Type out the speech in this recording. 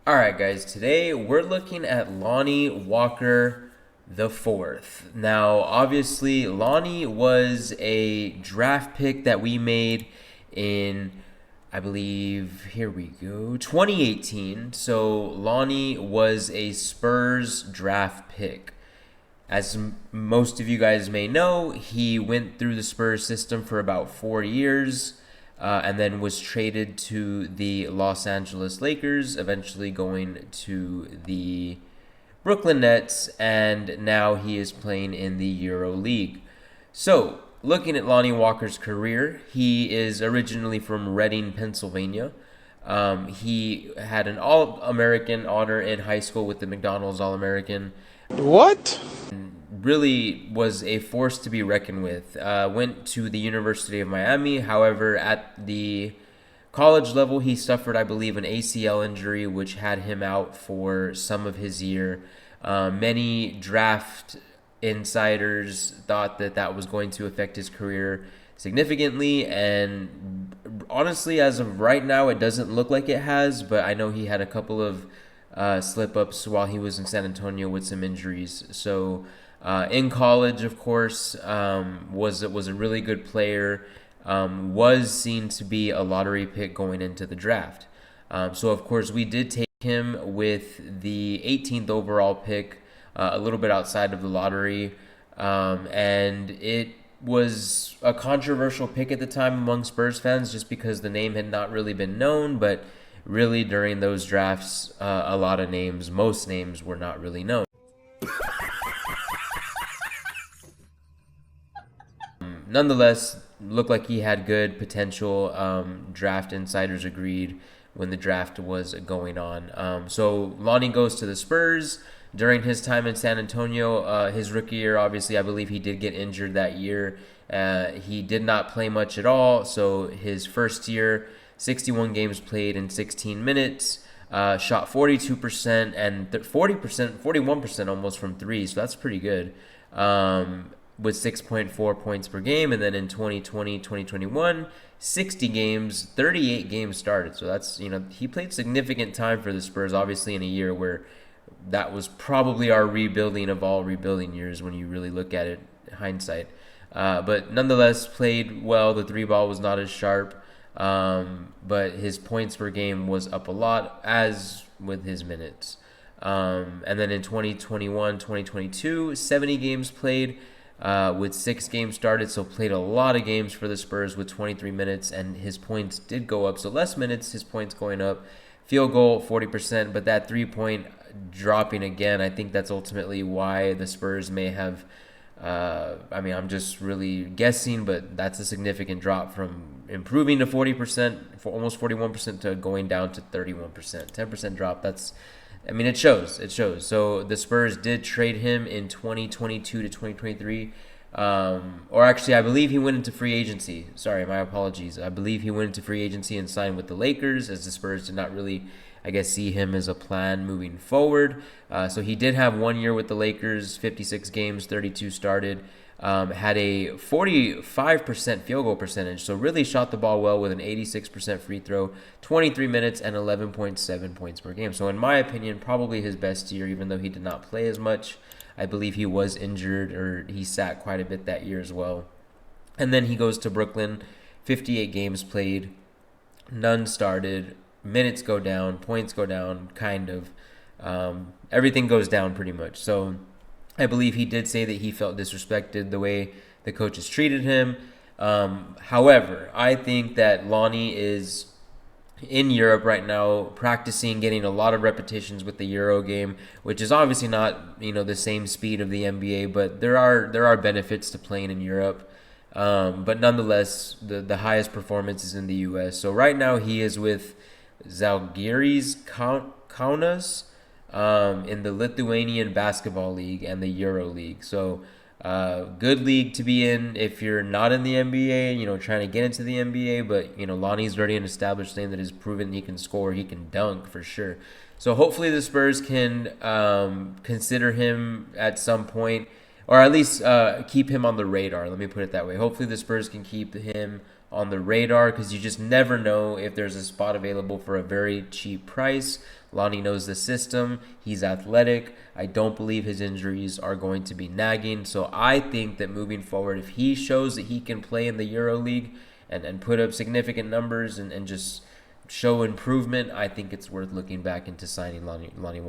Alright guys, today we're looking at Lonnie Walker the fourth. Now, obviously, Lonnie was a draft pick that we made in, I believe, here we go, 2018. So Lonnie was a Spurs draft pick. As most of you guys may know, he went through the Spurs system for about 4 years and then was traded to the Los Angeles Lakers, eventually going to the Brooklyn Nets, and now he is playing in the Euro League. So, looking at Lonnie Walker's career, he is originally from Reading, Pennsylvania. He had an All-American honor in high school with the McDonald's All-American. What? Really was a force to be reckoned with. Went to the University of Miami. However, at the college level, he suffered, I believe, an ACL injury, which had him out for some of his year. Many draft insiders thought that that was going to affect his career significantly, and honestly, as of right now, it doesn't look like it has, but I know he had a couple of slip-ups while he was in San Antonio with some injuries. So in college, of course, was a really good player. Was seen to be a lottery pick going into the draft. So of course we did take him with the 18th overall pick, a little bit outside of the lottery, and it was a controversial pick at the time among Spurs fans just because the name had not really been known, but really during those drafts, most names were not really known. Nonetheless, looked like he had good potential. Draft insiders agreed when the draft was going on. So Lonnie goes to the Spurs during his time in San Antonio. His rookie year, obviously, I believe he did get injured that year. He did not play much at all. So his first year, 61 games played in 16 minutes. Shot 42% and 41% almost from three. So that's pretty good. With 6.4 points per game. And then in 2020, 2021, 60 games, 38 games started. So that's, he played significant time for the Spurs, obviously in a year where that was probably our rebuilding of all rebuilding years when you really look at it in hindsight. But nonetheless, played well. The three ball was not as sharp, but his points per game was up a lot, as with his minutes. And then in 2021, 2022, 70 games played, with 6 games started, so played a lot of games for the Spurs with 23 minutes, and his points did go up. So less minutes, his points going up. Field goal, 40%, but that 3-point dropping again, I think that's ultimately why the Spurs may have, I'm just really guessing, but that's a significant drop from improving to 40%, for almost 41% to going down to 31%. 10% drop, it shows. It shows. So the Spurs did trade him in 2022 to 2023. Or actually, I believe he went into free agency. Sorry, my apologies. I believe he went into free agency and signed with the Lakers, as the Spurs did not really, see him as a plan moving forward. So he did have 1 year with the Lakers, 56 games, 32 started. Had a 45% field goal percentage, so really shot the ball well with an 86% free throw, 23 minutes, and 11.7 points per game. So in my opinion, probably his best year, even though he did not play as much. I believe he was injured, or he sat quite a bit that year as well. And then he goes to Brooklyn, 58 games played, none started, minutes go down, points go down, kind of. Everything goes down pretty much. So I believe he did say that he felt disrespected the way the coaches treated him. However, I think that Lonnie is in Europe right now, practicing, getting a lot of repetitions with the Euro game, which is obviously not the same speed of the NBA, but there are benefits to playing in Europe. But nonetheless, the highest performance is in the U.S. So right now he is with Zalgiris Kaunas, in the Lithuanian Basketball League and the Euro League. So good league to be in if you're not in the NBA, trying to get into the NBA. But, Lonnie's already an established name that has proven he can score, he can dunk for sure. So hopefully the Spurs can consider him at some point, or at least keep him on the radar. Let me put it that way. Hopefully the Spurs can keep him on the radar because you just never know if there's a spot available for a very cheap price. Lonnie knows the system. He's athletic. I don't believe his injuries are going to be nagging. So I think that moving forward, if he shows that he can play in the EuroLeague and put up significant numbers and just show improvement, I think it's worth looking back into signing Lonnie Walker.